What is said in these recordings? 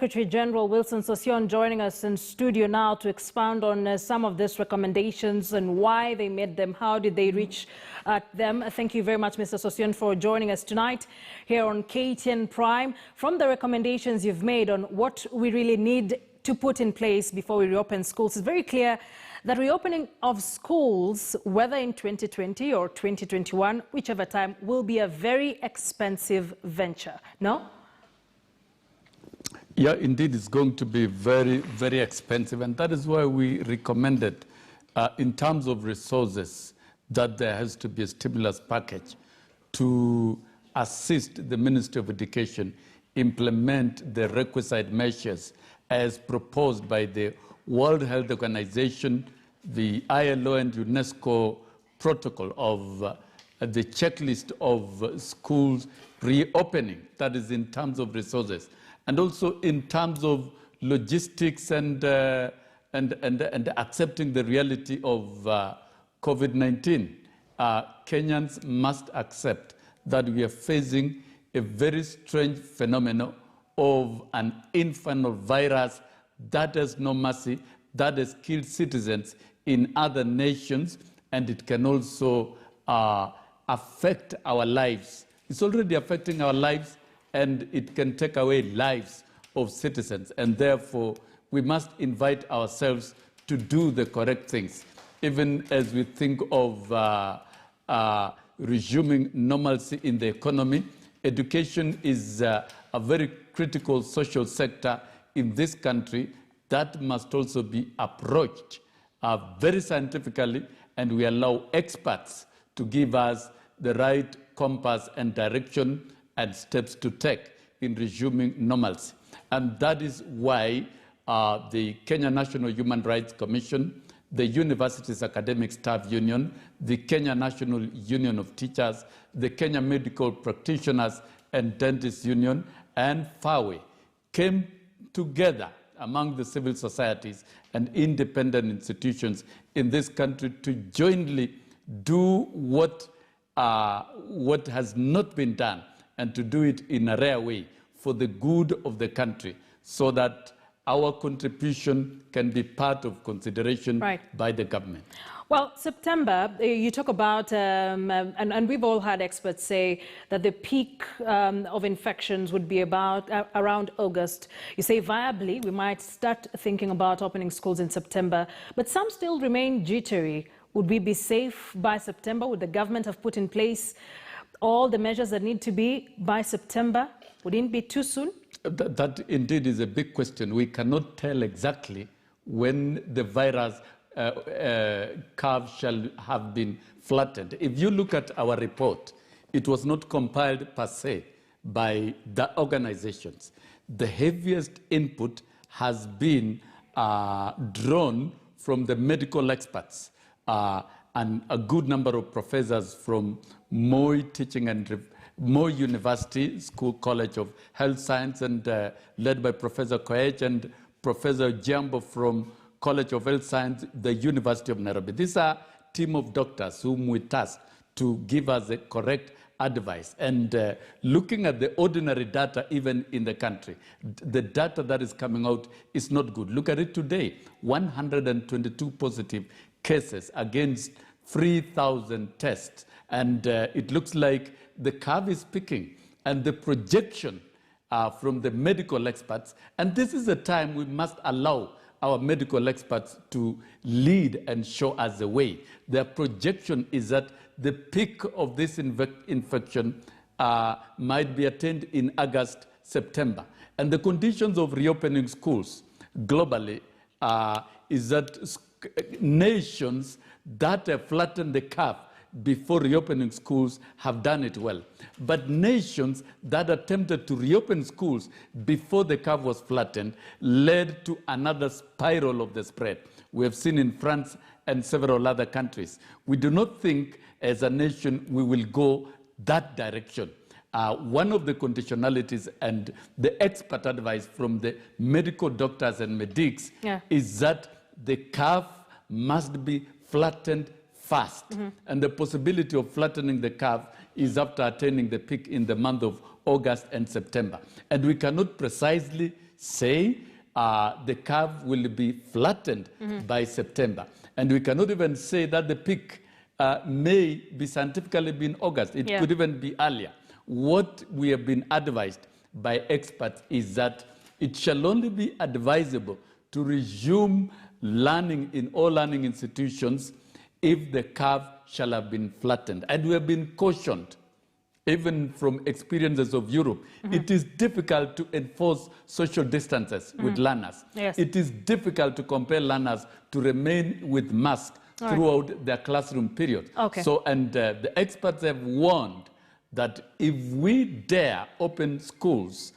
Secretary General Wilson Sossion joining us in studio now to expound on some of these recommendations and why they made them, how did they reach them. Thank you very much, Mr. Sossion, for joining us tonight here on KTN Prime. From the recommendations you've made on what we really need to put in place before we reopen schools, it's very clear that reopening of schools, whether in 2020 or 2021, whichever time, will be a very expensive venture. No? Yeah, indeed, it's going to be very, very expensive. And that is why we recommended, in terms of resources, that there has to be a stimulus package to assist the Ministry of Education implement the requisite measures as proposed by the World Health Organization, the ILO and UNESCO protocol of the checklist of schools reopening, that is in terms of resources. And also in terms of logistics and accepting the reality of COVID-19, Kenyans must accept that we are facing a very strange phenomenon of an infernal virus that has no mercy, that has killed citizens in other nations, and it can also affect our lives. It's already affecting our lives, and it can take away lives of citizens. And therefore, we must invite ourselves to do the correct things. Even as we think of resuming normalcy in the economy, education is a very critical social sector in this country that must also be approached very scientifically, and we allow experts to give us the right compass and direction and steps to take in resuming normalcy. And that is why the Kenya National Human Rights Commission, the Universities Academic Staff Union, the Kenya National Union of Teachers, the Kenya Medical Practitioners and Dentists Union, and FAWE came together among the civil societies and independent institutions in this country to jointly do what has not been done, and to do it in a rare way for the good of the country, so that our contribution can be part of consideration by the government. Well, September, you talk about, and we've all had experts say that the peak of infections would be about around August. You say viably, we might start thinking about opening schools in September, but some still remain jittery. Would we be safe by September? Would the government have put in place all the measures that need to be by September? Wouldn't it be too soon? That indeed is a big question. We cannot tell exactly when the virus curve shall have been flattened. If you look at our report, it was not compiled per se by the organizations. The heaviest input has been drawn from the medical experts, and a good number of professors from Moi Teaching and Moi University School College of Health Science, and led by Professor Koech and Professor Jambo from College of Health Science, the University of Nairobi. These are a team of doctors whom we tasked to give us the correct advice. And looking at the ordinary data, even in the country, the data that is coming out is not good. Look at it today, 122 positive cases against 3,000 tests. And it looks like the curve is peaking. And the projection from the medical experts, and this is a time we must allow our medical experts to lead and show us the way. Their projection is that the peak of this infection might be attained in August, September. And the conditions of reopening schools globally is that nations that have flattened the curve before reopening schools have done it well. But nations that attempted to reopen schools before the curve was flattened led to another spiral of the spread. We have seen in France and several other countries. We do not think as a nation we will go that direction. One of the conditionalities and the expert advice from the medical doctors and medics is that the curve must be flattened fast. And the possibility of flattening the curve is after attaining the peak in the month of August and September. And we cannot precisely say the curve will be flattened by September. And we cannot even say that the peak may be scientifically be in August. It could even be earlier. What we have been advised by experts is that it shall only be advisable to resume learning in all learning institutions if the curve shall have been flattened. And we have been cautioned, even from experiences of Europe, it is difficult to enforce social distances with learners. Yes. It is difficult to compel learners to remain with masks throughout their classroom period. Okay. So, and the experts have warned that if we dare open schools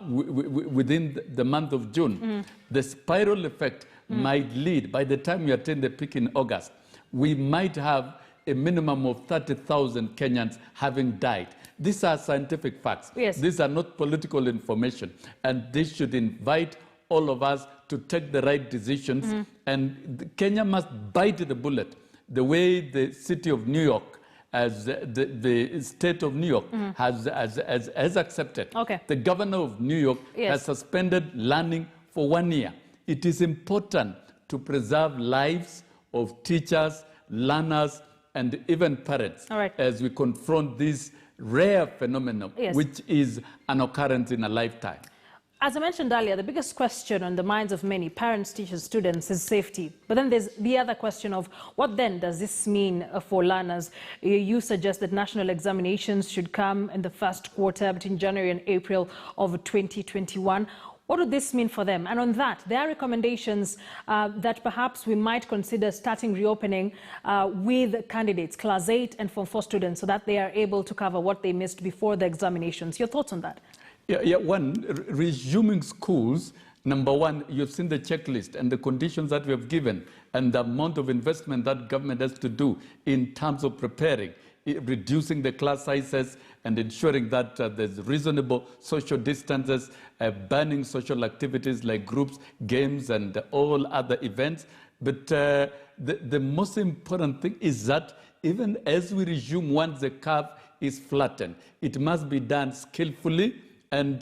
within the month of June, the spiral effect might lead, by the time we attain the peak in August, we might have a minimum of 30,000 Kenyans having died. These are scientific facts. Yes. These are not political information. And this should invite all of us to take the right decisions. And Kenya must bite the bullet the way the city of New York, as the state of New York has accepted. Okay. The governor of New York has suspended learning for 1 year. It is important to preserve lives of teachers, learners, and even parents as we confront this rare phenomenon, which is an occurrence in a lifetime. As I mentioned earlier, the biggest question on the minds of many parents, teachers, students is safety. But then there's the other question of what then does this mean for learners? You suggest that national examinations should come in the first quarter between January and April of 2021. What would this mean for them? And on that, there are recommendations that perhaps we might consider starting reopening with candidates, Class 8 and Form 4 students, so that they are able to cover what they missed before the examinations. Your thoughts on that? One, resuming schools, number one, you've seen the checklist and the conditions that we have given and the amount of investment that government has to do in terms of preparing, reducing the class sizes and ensuring that there's reasonable social distances, banning social activities like groups, games, and all other events. But the most important thing is that even as we resume once the curve is flattened, it must be done skillfully. And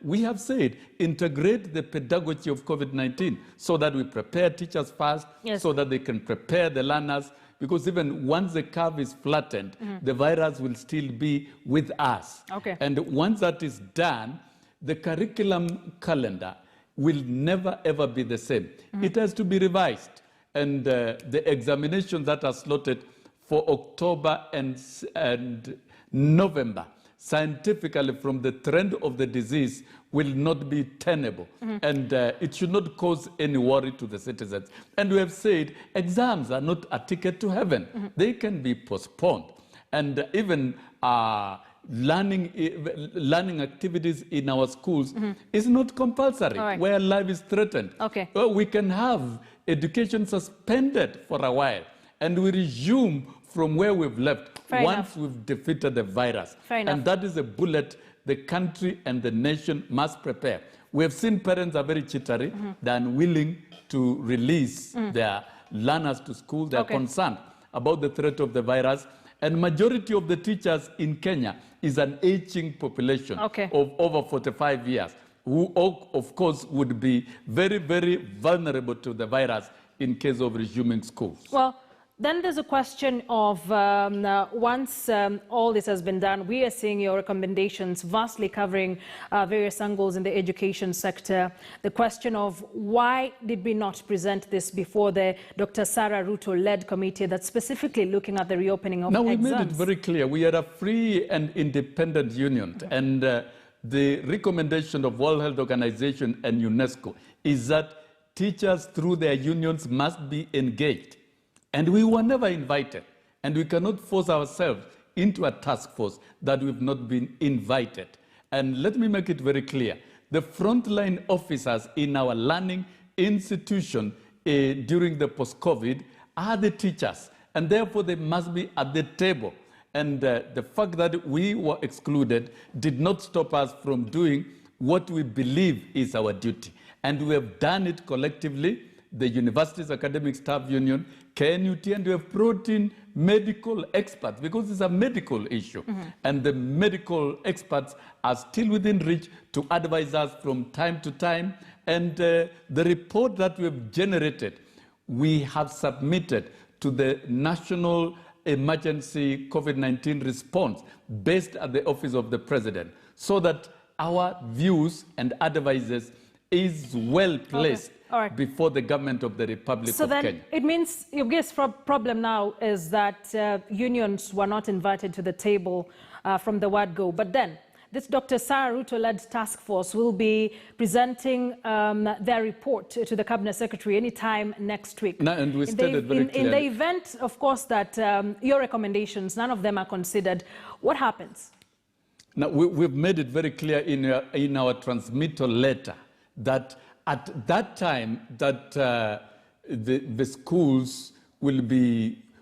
we have said, integrate the pedagogy of COVID-19 so that we prepare teachers first, so that they can prepare the learners, because even once the curve is flattened, the virus will still be with us. Okay. And once that is done, the curriculum calendar will never, ever be the same. It has to be revised. And the examinations that are slotted for October and November, scientifically, from the trend of the disease, will not be tenable. And it should not cause any worry to the citizens. And we have said exams are not a ticket to heaven. They can be postponed. And even learning activities in our schools is not compulsory, where life is threatened. Okay. Well, we can have education suspended for a while, and we resume from where we've left once we've defeated the virus. And that is a bullet the country and the nation must prepare. We have seen parents are very jittery. They're unwilling to release their learners to school. They're concerned about the threat of the virus. And majority of the teachers in Kenya is an aging population of over 45 years, who, of course, would be very, very vulnerable to the virus in case of resuming schools. Well, then there's a question of once all this has been done, we are seeing your recommendations vastly covering various angles in the education sector. The question of why did we not present this before the Dr. Sarah Ruto-led committee that's specifically looking at the reopening of exams? Now, we made it very clear. We are a free and independent union. And the recommendation of World Health Organization and UNESCO is that teachers, through their unions, must be engaged. And we were never invited. And we cannot force ourselves into a task force that we've not been invited. And let me make it very clear. The frontline officers in our learning institution during the post-COVID are the teachers. And therefore, they must be at the table. And the fact that we were excluded did not stop us from doing what we believe is our duty. And we have done it collectively. The Universities Academic Staff Union, KNUT, and we have brought in medical experts because it's a medical issue. And the medical experts are still within reach to advise us from time to time. And the report that we have generated, we have submitted to the National Emergency COVID-19 Response based at the Office of the President, so that our views and advices is well placed before the government of the Republic of Kenya. So then it means your biggest problem now is that unions were not invited to the table from the word go. But then this Dr. Sarah Ruto-led task force will be presenting their report to the Cabinet Secretary anytime next week. No, and we stated very clearly. In the event, of course, that your recommendations, none of them are considered, what happens? Now, we've made it very clear in our transmittal letter that at that time that the schools will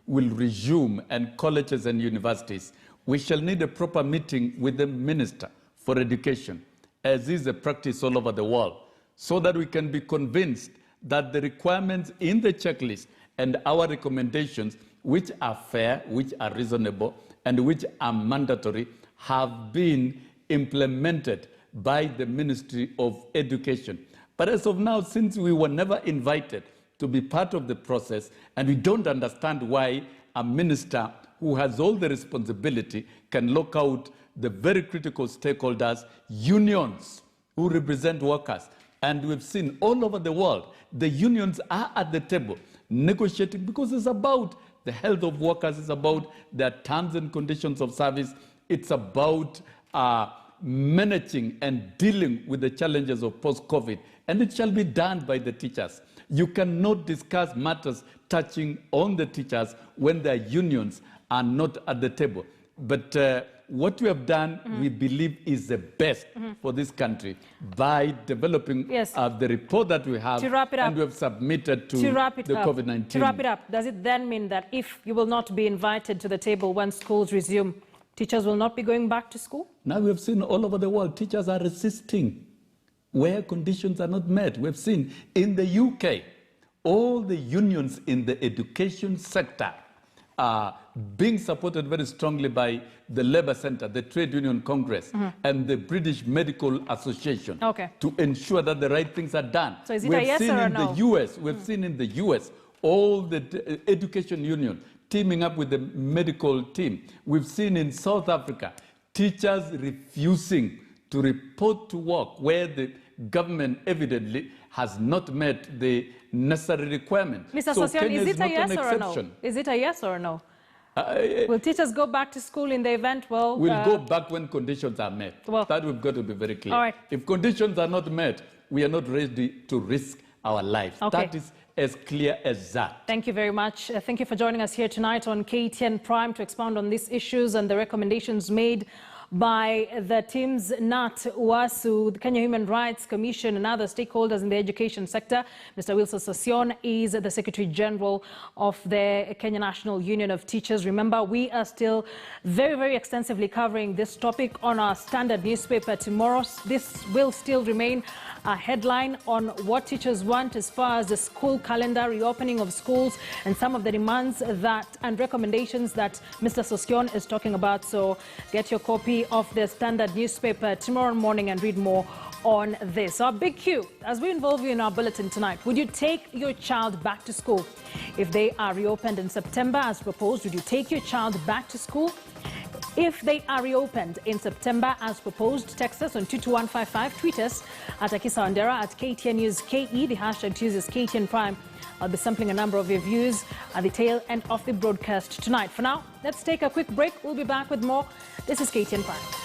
resume, and colleges and universities, we shall need a proper meeting with the Minister for Education, as is a practice all over the world, so that we can be convinced that the requirements in the checklist and our recommendations, which are fair, which are reasonable, and which are mandatory, have been implemented by the Ministry of Education. But as of now, since we were never invited to be part of the process, and we don't understand why a minister who has all the responsibility can lock out the very critical stakeholders, unions who represent workers. And we've seen all over the world, the unions are at the table negotiating, because it's about the health of workers, it's about their terms and conditions of service, it's about managing and dealing with the challenges of post-COVID, and it shall be done by the teachers. You cannot discuss matters touching on the teachers when their unions are not at the table. But what we have done, we believe, is the best for this country by developing the report that we have, and we have submitted to the COVID-19. To wrap it up, does it then mean that if you will not be invited to the table when schools resume, teachers will not be going back to school? Now we have seen all over the world, teachers are resisting where conditions are not met. We've seen in the UK, all the unions in the education sector are being supported very strongly by the Labour Centre, the Trade Union Congress, and the British Medical Association to ensure that the right things are done. So is it a yes or a no? We've seen in the US, all the education union teaming up with the medical team. We've seen in South Africa, teachers refusing to report to work where the government evidently has not met the necessary requirements. Mr. Sossion, is it a yes or a no? Is it a yes or a no? Will teachers go back to school in the event? Well, we'll go back when conditions are met. Well, that we've got to be very clear. All right. If conditions are not met, we are not ready to risk our lives. That is as clear as that. Thank you very much. Thank you for joining us here tonight on KTN Prime to expound on these issues and the recommendations made by the teams KNUT, UASU, the Kenya Human Rights Commission and other stakeholders in the education sector. Mr. Wilson Sossion is the Secretary General of the Kenya National Union of Teachers. Remember, we are still very, very extensively covering this topic on our standard newspaper tomorrow. This will still remain a headline on what teachers want as far as the school calendar, reopening of schools, and some of the demands that and recommendations that Mr. Sossion is talking about. So get your copy of the standard newspaper tomorrow morning and read more on this. Our big Q, as we involve you in our bulletin tonight, would you take your child back to school? If they are reopened in September as proposed, would you take your child back to school? If they are reopened in September as proposed, text us on 22155, tweet us at Akisa Wandera, at KTN News KE, the hashtag to use is KTN Prime. I'll be sampling a number of your views at the tail end of the broadcast tonight. For now, let's take a quick break. We'll be back with more. This is KTN Prime.